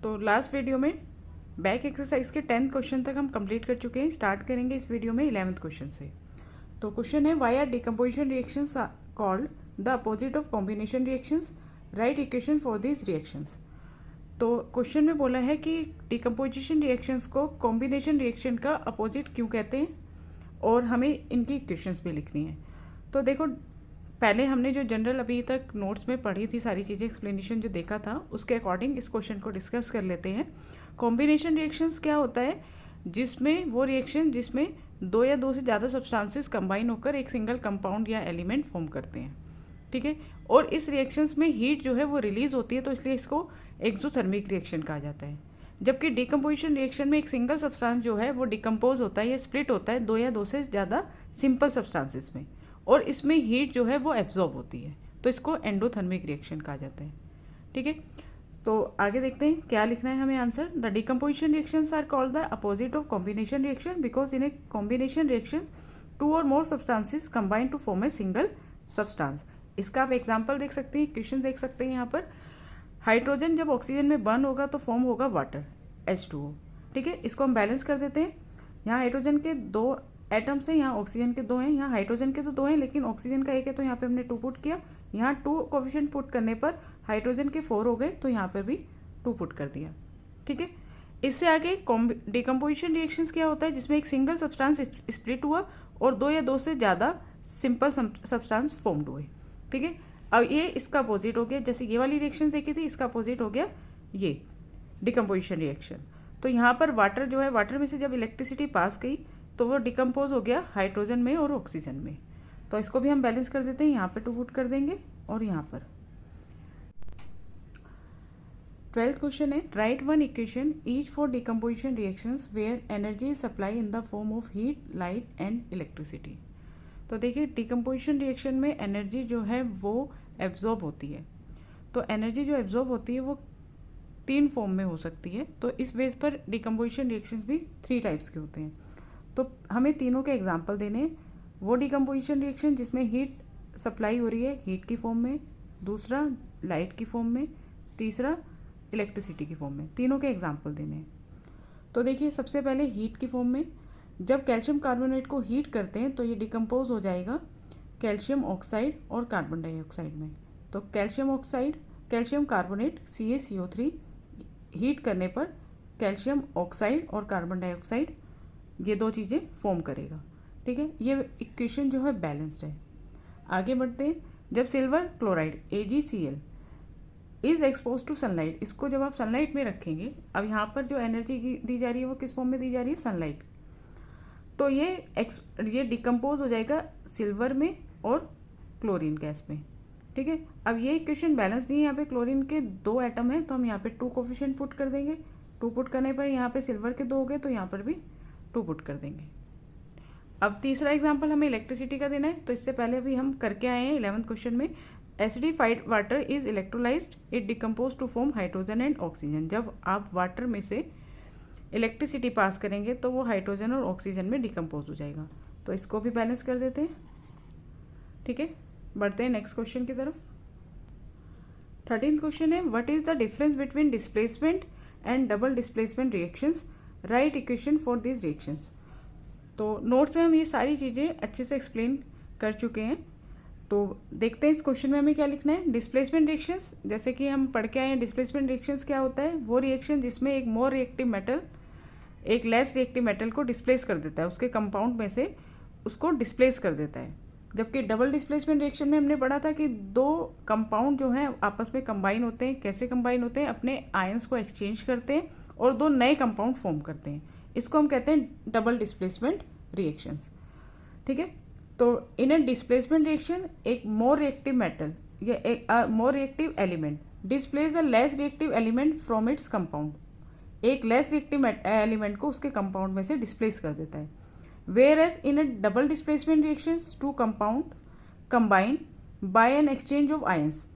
तो last video में back exercise के 10 क्वेश्चन तक हम कंप्लीट कर चुके हैं। स्टार्ट करेंगे इस वीडियो में 11th क्वेश्चन से। तो क्वेश्चन है, why are decomposition reactions called the opposite of combination reactions, right equation for this reactions. तो क्वेश्चन में बोला है कि डिकम्पोजिशन रिएक्शंस को कॉम्बिनेशन रिएक्शन का अपोजिट क्यों कहते हैं और हमें इनकी इक्वेशंस भी लिखनी है। तो देखो, पहले हमने जो जनरल अभी तक नोट्स में पढ़ी थी सारी चीज़ें, एक्सप्लेनेशन जो देखा था उसके अकॉर्डिंग इस क्वेश्चन को डिस्कस कर लेते हैं। कॉम्बिनेशन रिएक्शंस क्या होता है? जिसमें वो रिएक्शन जिसमें दो या दो से ज़्यादा सब्सटेंसेस कंबाइन होकर एक सिंगल कंपाउंड या एलिमेंट फॉर्म करते हैं, ठीक है। और इस रिएक्शंस में हीट जो है वो रिलीज होती है, तो इसलिए इसको एक्सोथर्मिक रिएक्शन कहा जाता है। जबकि डिकम्पोजिशन रिएक्शन में एक सिंगल सब्सटेंस जो है वो डिकम्पोज होता है या स्प्लिट होता है दो या दो से ज़्यादा सिंपल सब्सटेंसेस में, और इसमें हीट जो है वो एब्जॉर्ब होती है, तो इसको एंडोथर्मिक रिएक्शन कहा जाता है, ठीक है। तो आगे देखते हैं क्या लिखना है हमें answer. The decomposition reactions are called the opposite of combination reaction because in a combination reaction two or more substances combine to form a single substance. इसका आप एग्जाम्पल देख सकते हैं, क्वेश्चन देख सकते हैं यहाँ पर। हाइड्रोजन जब ऑक्सीजन में बर्न होगा तो फॉर्म होगा वाटर, H2O, ठीक है। इसको हम बैलेंस कर देते हैं। यहाँ हाइड्रोजन के दो एटम्स हैं, यहाँ ऑक्सीजन के दो हैं। यहाँ हाइड्रोजन के तो दो हैं लेकिन ऑक्सीजन का एक है, तो यहाँ पे हमने 2 पुट किया। यहाँ 2 कोफिशिएंट पुट करने पर हाइड्रोजन के 4 हो गए, तो यहाँ पर भी 2 पुट कर दिया, ठीक है। इससे आगे डिकम्पोजिशन रिएक्शंस क्या होता है? जिसमें एक सिंगल सब्सटेंस स्प्लिट हुआ और दो या दो से ज़्यादा सिंपल सब्सटेंस फॉर्म्ड हुए, ठीक है। अब ये इसका अपोजिट हो गया, जैसे ये वाली रिएक्शन देखी थी, इसका अपोजिट हो गया ये डिकम्पोजिशन रिएक्शन। तो यहाँ पर वाटर जो है, वाटर में से जब इलेक्ट्रिसिटी पास गई तो वो डिकम्पोज हो गया हाइड्रोजन में और ऑक्सीजन में। तो इसको भी हम बैलेंस कर देते हैं, यहाँ पे 2 पुट कर देंगे और यहाँ पर। 12th क्वेश्चन है, write one equation each for decomposition reactions where energy is supply in the form of heat, light and electricity. तो देखिए, डिकम्पोजिशन रिएक्शन में एनर्जी जो है वो एब्जॉर्ब होती है। तो एनर्जी जो एब्जॉर्ब होती है वो 3 फॉर्म में हो सकती है। तो इस बेस पर डिकम्पोजिशन रिएक्शंस भी 3 टाइप्स के होते हैं। तो हमें तीनों के एग्जाम्पल देने हैं। वो डिकम्पोजिशन रिएक्शन जिसमें हीट सप्लाई हो रही है हीट की फॉर्म में, दूसरा लाइट की फॉर्म में, तीसरा इलेक्ट्रिसिटी की फॉर्म में, तीनों के एग्जाम्पल देने हैं। तो देखिए, सबसे पहले हीट की फॉर्म में, जब कैल्शियम कार्बोनेट को हीट करते हैं तो ये डिकम्पोज हो जाएगा कैल्शियम ऑक्साइड और कार्बन डाइऑक्साइड में। तो calcium oxide, calcium carbonate CaCO3 heat करने पर कैल्शियम ऑक्साइड और कार्बन डाइऑक्साइड, ये 2 चीज़ें फॉर्म करेगा, ठीक है। ये इक्वेशन जो है बैलेंस्ड है। आगे बढ़ते हैं। जब silver chloride AgCl is expose to sunlight, इसको जब आप सनलाइट में रखेंगे, अब यहाँ पर जो एनर्जी दी जा रही है वो किस फॉर्म में दी जा रही है? सनलाइट। तो ये डिकम्पोज हो जाएगा सिल्वर में और क्लोरीन गैस में, ठीक है। अब ये इक्वेशन बैलेंस नहीं है, यहाँ पे क्लोरीन के 2 एटम है, तो हम यहाँ पे 2 कोफिशिएंट पुट कर देंगे। 2 पुट करने पर यहाँ पे सिल्वर के 2 हो गए, तो यहाँ पर भी 2 पुट कर देंगे। अब तीसरा एग्जाम्पल हमें इलेक्ट्रिसिटी का देना है। तो इससे पहले भी हम करके आए हैं 11th क्वेश्चन में। Acidified water is electrolysed, it decompose to form hydrogen and oxygen. जब आप वाटर में से इलेक्ट्रिसिटी पास करेंगे तो वो हाइड्रोजन और ऑक्सीजन में डिकम्पोज हो जाएगा। तो इसको भी बैलेंस कर देते हैं, ठीक है। बढ़ते हैं नेक्स्ट क्वेश्चन की तरफ। 13th क्वेश्चन है, what is the difference between displacement and double displacement reactions, right equation for this reactions. तो नोट्स में हम ये सारी चीज़ें अच्छे से एक्सप्लेन कर चुके हैं। तो देखते हैं इस क्वेश्चन में हमें क्या लिखना है। डिस्प्लेसमेंट रिएक्शंस, जैसे कि हम पढ़ के आए हैं, डिस्प्लेसमेंट रिएक्शंस क्या होता है? वो रिएक्शन जिसमें एक मोर रिएक्टिव मेटल एक लेस रिएक्टिव मेटल को डिस्प्लेस कर देता है, उसके कंपाउंड में से उसको डिस्प्लेस कर देता है। जबकि डबल डिस्प्लेसमेंट रिएक्शन में हमने पढ़ा था कि 2 कंपाउंड जो हैं आपस में कंबाइन होते हैं। कैसे कंबाइन होते हैं? अपने आयंस को एक्सचेंज करते हैं और 2 नए कंपाउंड फॉर्म करते हैं। इसको हम कहते हैं डबल डिस्प्लेसमेंट रिएक्शंस, ठीक है। तो इन ए डिस्प्लेसमेंट रिएक्शन एक मोर रिएक्टिव मेटल या एक more reactive element displace a less reactive element from its compound, एक लेस रिएक्टिव एलिमेंट को उसके कंपाउंड में से डिस्प्लेस कर देता है। Whereas in a double displacement reactions 2 compound combine by an exchange of ions,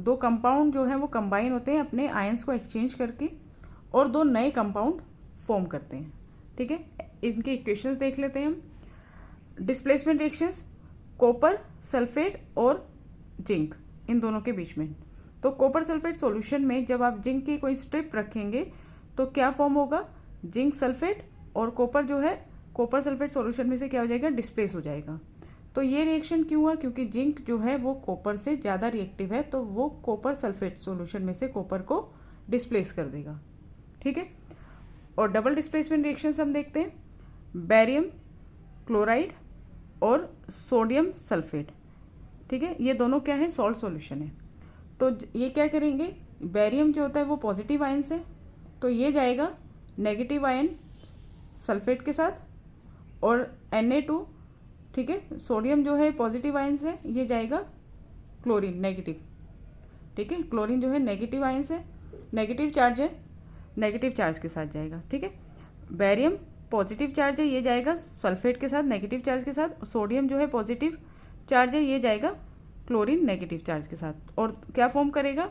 2 compound जो हैं वो कंबाइन होते हैं अपने आयंस को एक्सचेंज करके और 2 नए कंपाउंड फॉर्म करते हैं, ठीक है। इनके इक्वेशंस देख लेते हैं हम। डिस्प्लेसमेंट रिएक्शंस कॉपर सल्फेट और जिंक, इन दोनों के बीच में। तो कॉपर सल्फेट सॉल्यूशन में जब आप जिंक की कोई स्ट्रिप रखेंगे तो क्या फॉर्म होगा, जिंक सल्फेट, और कॉपर जो है कॉपर सल्फेट सॉल्यूशन में से क्या हो जाएगा, डिस्प्लेस हो जाएगा। तो ये रिएक्शन क्यों हुआ, क्योंकि जिंक जो है वो कॉपर से ज़्यादा रिएक्टिव है, तो वो कॉपर सल्फेट सॉल्यूशन में से कॉपर को डिस्प्लेस कर देगा। ठीक है, और डबल डिस्प्लेसमेंट रिएक्शंस हम देखते हैं, बेरियम क्लोराइड और सोडियम सल्फेट। ठीक है, ये दोनों क्या है, सॉल्ट सॉल्यूशन है। तो ये क्या करेंगे, बेरियम जो होता है वो पॉजिटिव आयन से, तो ये जाएगा नेगेटिव आयन सल्फेट के साथ, और Na2, ठीक है, सोडियम जो है पॉजिटिव आयन से, ये जाएगा क्लोरीन नेगेटिव। ठीक है, क्लोरीन जो है नेगेटिव आयन से, नेगेटिव चार्ज है, नेगेटिव चार्ज के साथ जाएगा। ठीक है, बेरियम पॉजिटिव चार्ज है, ये जाएगा सल्फेट के साथ नेगेटिव चार्ज के साथ, सोडियम जो है पॉजिटिव चार्ज है, ये जाएगा क्लोरीन नेगेटिव चार्ज के साथ, और क्या फॉर्म करेगा,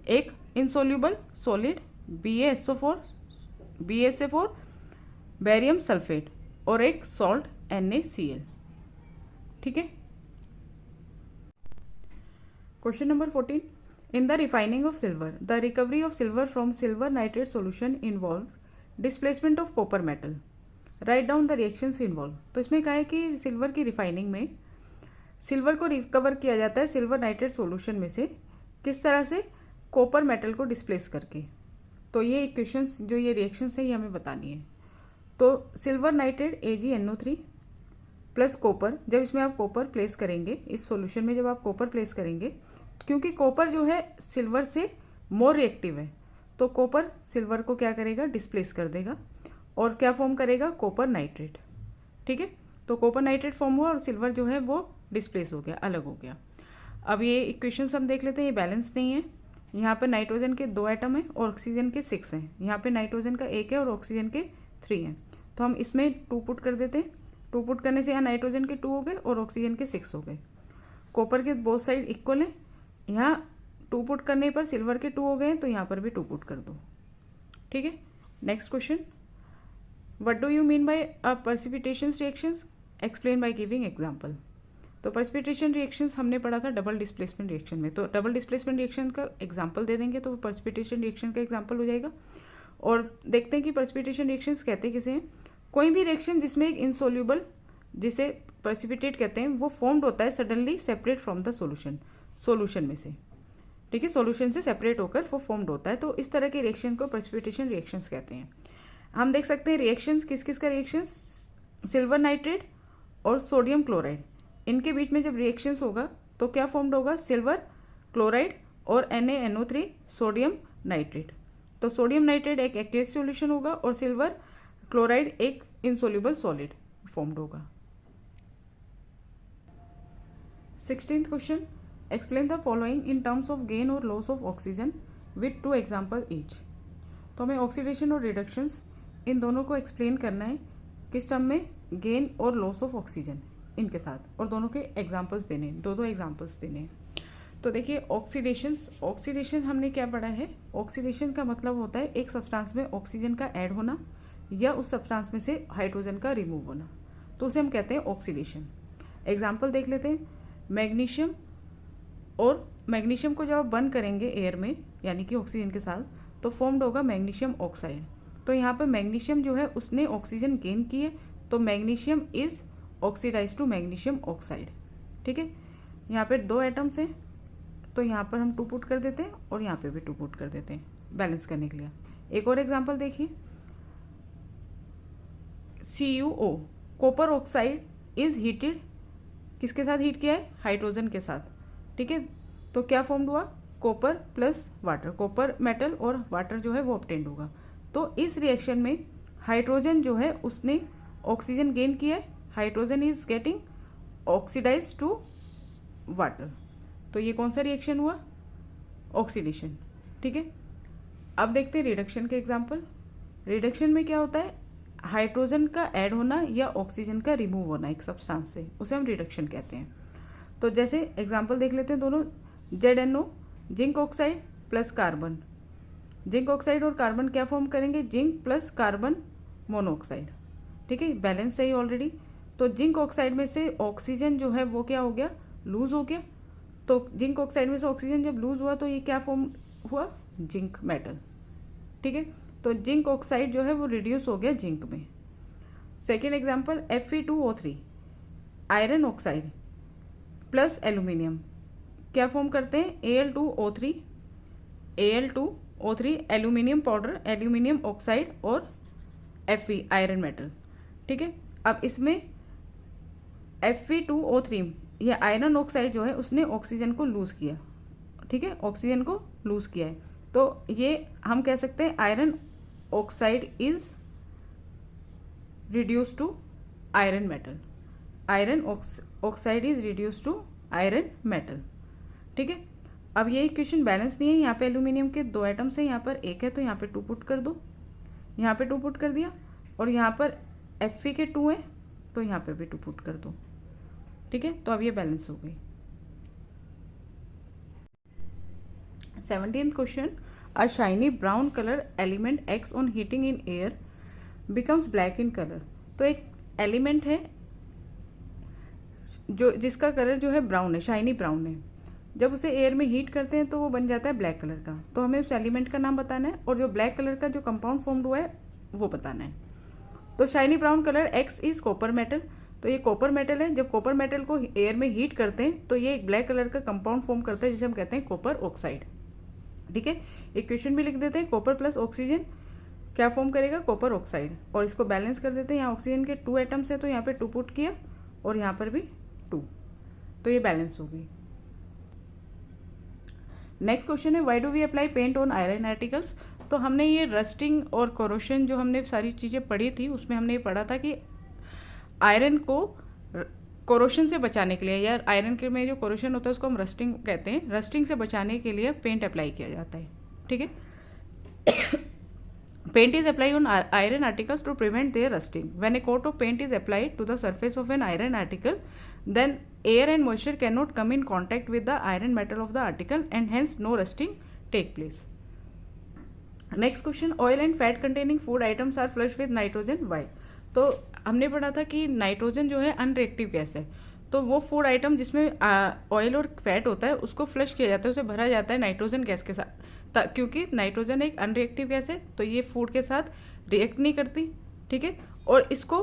एक insoluble solid BaSO4 barium sulphate, और एक सॉल्ट NaCl। ठीक है, question number 14, in the refining of silver the recovery of silver from silver nitrate solution involve displacement of copper metal, write down the reactions involve. तो इसमें कहा है कि silver की रिफाइनिंग में सिल्वर को रिकवर किया जाता है सिल्वर नाइट्रेट सॉल्यूशन में से, किस तरह से, कॉपर मेटल को डिस्प्लेस करके। तो ये इक्वेशंस जो ये रिएक्शंस है ये हमें बतानी है। तो silver nitrate AgNO3 plus copper, जब इसमें आप कॉपर प्लेस करेंगे, इस सॉल्यूशन में जब आप कॉपर प्लेस करेंगे, क्योंकि कॉपर जो है सिल्वर से मोर रिएक्टिव है, तो कॉपर सिल्वर को क्या करेगा, डिस्प्लेस कर देगा, और क्या फॉर्म करेगा, कॉपर नाइट्रेट। ठीक है, तो कॉपर नाइट्रेट फॉर्म हुआ और सिल्वर जो है वो डिस्प्लेस हो गया, अलग हो गया। अब ये इक्वेशंस हम देख लेते हैं, ये बैलेंस नहीं है। यहाँ पे नाइट्रोजन के 2 एटम हैं और ऑक्सीजन के 6 हैं, यहाँ पे नाइट्रोजन का 1 है और ऑक्सीजन के 3 हैं। तो हम इसमें 2 पुट कर देते हैं, 2 पुट करने से यहाँ नाइट्रोजन के 2 हो गए और ऑक्सीजन के 6 हो गए। कॉपर के बोथ साइड इक्वल हैं, यहाँ 2 पुट करने पर सिल्वर के 2 हो गए, तो यहाँ पर भी 2 पुट कर दो। ठीक है, next question, what do you mean by a precipitation reactions, explain by giving example. तो प्रेसिपिटेशन रिएक्शंस हमने पढ़ा था डबल डिस्प्लेसमेंट रिएक्शन में, तो डबल डिस्प्लेसमेंट रिएक्शन का एग्जांपल दे देंगे तो प्रेसिपिटेशन रिएक्शन का एग्जांपल हो जाएगा। और देखते हैं कि प्रेसिपिटेशन रिएक्शंस कहते किसे हैं, कोई भी रिएक्शन जिसमें एक इनसोल्यूबल, जिसे प्रेसिपिटेट कहते हैं, वो फॉर्म्ड होता है suddenly separate from the solution में से। ठीक है, सॉल्यूशन से सेपरेट होकर वो फॉर्म्ड होता है, तो इस तरह के रिएक्शन को प्रेसिपिटेशन रिएक्शंस कहते हैं। हम देख सकते हैं रिएक्शंस किस किस का, रिएक्शंस सिल्वर नाइट्रेट और सोडियम क्लोराइड, इनके बीच में जब रिएक्शंस होगा तो क्या फॉर्म्ड होगा, सिल्वर क्लोराइड और NaNO3 सोडियम नाइट्रेट। तो सोडियम नाइट्रेट एक एक्वेस सॉल्यूशन होगा और सिल्वर क्लोराइड एक इनसोल्यूबल सॉलिड फॉर्म्ड होगा। 16th question, explain the following in terms of gain और loss of oxygen with 2 example each. तो हमें ऑक्सीडेशन और रिडक्शंस इन दोनों को एक्सप्लेन करना है, किस टर्म में, गेन और लॉस ऑफ ऑक्सीजन इनके साथ, और दोनों के एग्जाम्पल्स देने, दो एग्जाम्पल्स देने हैं। तो देखिए ऑक्सीडेशन हमने क्या पढ़ा है, ऑक्सीडेशन का मतलब होता है एक सब्सटेंस में ऑक्सीजन का ऐड होना या उस सब्सटेंस में से हाइड्रोजन का रिमूव होना, तो उसे हम कहते हैं ऑक्सीडेशन। एग्जाम्पल देख लेते हैं, मैग्नीशियम, और मैग्नीशियम को जब आप बर्न करेंगे एयर में यानी कि ऑक्सीजन के साथ, तो फॉर्म्ड होगा मैग्नीशियम ऑक्साइड। तो यहाँ पर मैग्नीशियम जो है उसने ऑक्सीजन गेन की है, तो magnesium is oxidise to magnesium oxide. ठीक है, यहाँ पे 2 एटम्स हैं, तो यहाँ पर हम 2 पुट कर देते हैं और यहाँ पे भी 2 पुट कर देते हैं बैलेंस करने के लिए। एक और एग्जांपल देखिए, CuO copper oxide is heated, किसके साथ हीट किया है, हाइड्रोजन के साथ। ठीक है, तो क्या फॉर्म्ड हुआ, copper plus water, copper metal और वाटर जो है वो ऑब्टेन्ड होगा। तो इस रिएक्शन में हाइड्रोजन जो है उसने ऑक्सीजन गेन किया है, hydrogen is getting oxidise to water, तो ये कौन सा रिएक्शन हुआ, ऑक्सीडेशन। ठीक है, अब देखते हैं रिडक्शन के एग्जांपल। रिडक्शन में क्या होता है, हाइड्रोजन का ऐड होना या ऑक्सीजन का रिमूव होना एक सब्सटेंस से, उसे हम रिडक्शन कहते हैं। तो जैसे एग्जांपल देख लेते हैं दोनों, ZnO zinc oxide plus carbon, zinc oxide और कार्बन क्या फॉर्म करेंगे, जिंक प्लस कार्बन मोनोऑक्साइड। ठीक है, बैलेंस है ऑलरेडी। तो जिंक ऑक्साइड में से ऑक्सीजन जो है वो क्या हो गया, लूज हो गया, तो जिंक ऑक्साइड में से ऑक्सीजन जब लूज हुआ तो ये क्या फॉर्म हुआ, जिंक मेटल। ठीक है, तो जिंक ऑक्साइड जो है वो रिड्यूस हो गया जिंक में। Second example Fe2O3 iron oxide plus aluminium क्या फॉर्म करते हैं, Al2O3 aluminium powder, aluminium oxide और Fe आयरन मेटल। ठीक है, अब इसमें Fe2O3 ये आयरन ऑक्साइड जो है उसने ऑक्सीजन को लूज किया। ठीक है, ऑक्सीजन को लूज किया है, तो ये हम कह सकते हैं iron oxide is reduce to iron metal. Iron oxide is reduce to iron metal. ठीक है, अब ये इक्वेशन बैलेंस नहीं है, यहाँ पे एल्यूमिनियम के 2 एटम्स हैं, यहाँ पर 1 है तो यहाँ पे 2 पुट कर दो, यहाँ पे 2 पुट कर दिया, और यहाँ पर Fe के 2 हैं तो यहाँ पे भी 2 पुट कर दो। ठीक है, तो अब ये बैलेंस हो गई। 17th question, a shiny brown colour element X on heating in air becomes black in colour. तो एक एलिमेंट है जो जिसका कलर जो है ब्राउन है, शाइनी ब्राउन है, जब उसे एयर में हीट करते हैं तो वो बन जाता है ब्लैक कलर का। तो हमें उस एलिमेंट का नाम बताना है और जो ब्लैक कलर का जो कंपाउंड फॉर्म्ड हुआ है वो बताना है। तो shiny brown colour X is copper metal, तो ये कॉपर मेटल है, जब कॉपर मेटल को एयर में हीट करते हैं तो ये एक ब्लैक कलर का कंपाउंड फॉर्म करता है जिसे हम कहते हैं कॉपर ऑक्साइड। ठीक है, इक्वेशन भी लिख देते हैं, कॉपर प्लस ऑक्सीजन क्या फॉर्म करेगा, कॉपर ऑक्साइड, और इसको बैलेंस कर देते हैं। यहाँ ऑक्सीजन के 2 एटम्स है तो यहाँ पे 2 पुट किया और यहाँ पर भी 2, तो ये बैलेंस हो गई। नेक्स्ट क्वेश्चन है, why do we apply paint on iron articles. तो हमने ये रस्टिंग और कोरोशन जो हमने सारी चीज़ें पढ़ी थी उसमें हमने ये पढ़ा था कि आयरन को कोरोशन से बचाने के लिए, या आयरन के में जो कोरोशन होता है उसको हम रस्टिंग कहते हैं, रस्टिंग से बचाने के लिए पेंट अप्लाई किया जाता है। ठीक है, paint is apply on iron articles to prevent their rusting. When a coat of paint is applied to the surface of an iron article, then air and moisture cannot come in contact with the iron metal of the article and hence no rusting take place. Next question, oil and fat containing food items are flushed with nitrogen. Why? तो हमने पढ़ा था कि nitrogen जो है unreactive gas है, तो वो फूड आइटम जिसमें ऑयल और फैट होता है उसको फ्लश किया जाता है, उसे भरा जाता है नाइट्रोजन गैस के साथ, क्योंकि नाइट्रोजन एक अनरिएक्टिव गैस है तो ये फूड के साथ रिएक्ट नहीं करती। ठीक है, और इसको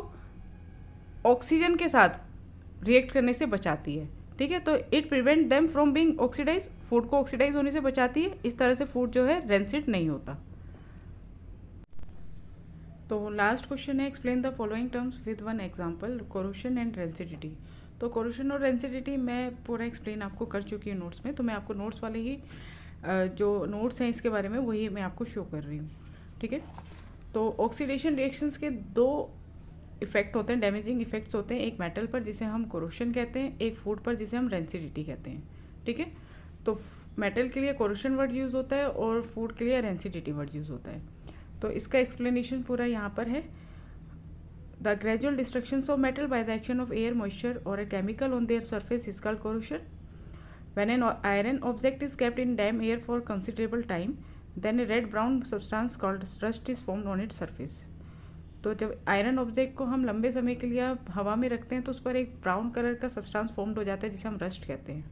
ऑक्सीजन के साथ रिएक्ट करने से बचाती है। ठीक है, तो it prevent them from being oxidise, food को ऑक्सीडाइज होने से बचाती है, इस तरह से फूड जो है रेंसिड नहीं होता। तो लास्ट क्वेश्चन है, explain the following terms with one example, corrosion and rancidity. तो कोरोशन और रेंसिडिटी मैं पूरा एक्सप्लेन आपको कर चुकी हूँ नोट्स में, तो मैं आपको नोट्स वाले ही जो नोट्स हैं इसके बारे में वही मैं आपको शो कर रही हूँ। ठीक है, तो ऑक्सीडेशन रिएक्शंस के 2 इफेक्ट होते हैं, डैमेजिंग इफेक्ट्स होते हैं, एक मेटल पर जिसे हम कोरोशन कहते हैं, एक फूड पर जिसे हम रेंसिडिटी कहते हैं। ठीक है, तो मेटल के लिए कोरोशन वर्ड यूज़ होता है और फूड के लिए रेंसिडिटी वर्ड यूज़ होता है। तो इसका एक्सप्लेनेशन पूरा यहाँ पर है। The gradual destruction of metal by the action of air, moisture और a chemical on their surface is called corrosion. When an iron object is kept in damp air for considerable time, then a red brown substance called rust is formed on its surface. तो जब iron object को हम लंबे समय के लिए हवा में रखते हैं तो उस पर एक ब्राउन कलर का सब्सटेंस फॉर्म्ड हो जाता है जिसे हम रस्ट कहते हैं।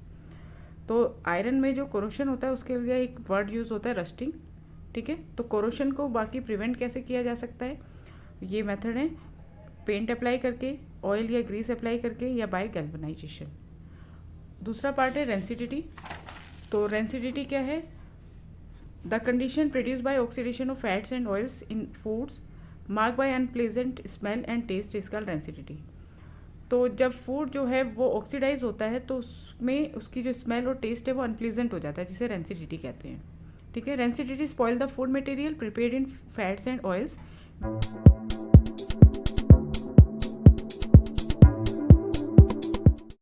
तो आयरन में जो कोरोशन होता है उसके लिए एक वर्ड यूज़ होता है रस्टिंग। ठीक है, तो कोरोशन को बाकी प्रिवेंट कैसे किया जा सकता है, ये मेथड है पेंट अप्लाई करके, ऑयल या ग्रीस अप्लाई करके, या बाय गैल्वेनाइजेशन। दूसरा पार्ट है रेंसिडिटी। तो रेंसिडिटी क्या है, the condition produce by oxidation of fats and oils in foods mark by unpleasant smell and taste is called rancidity. तो जब फूड जो है वो ऑक्सीडाइज होता है तो उसमें उसकी जो स्मेल और टेस्ट है वो अनप्लीजेंट हो जाता है, जिसे रेंसिडिटी कहते हैं। ठीक है, rancidity spoil the food material prepared in fats and oils.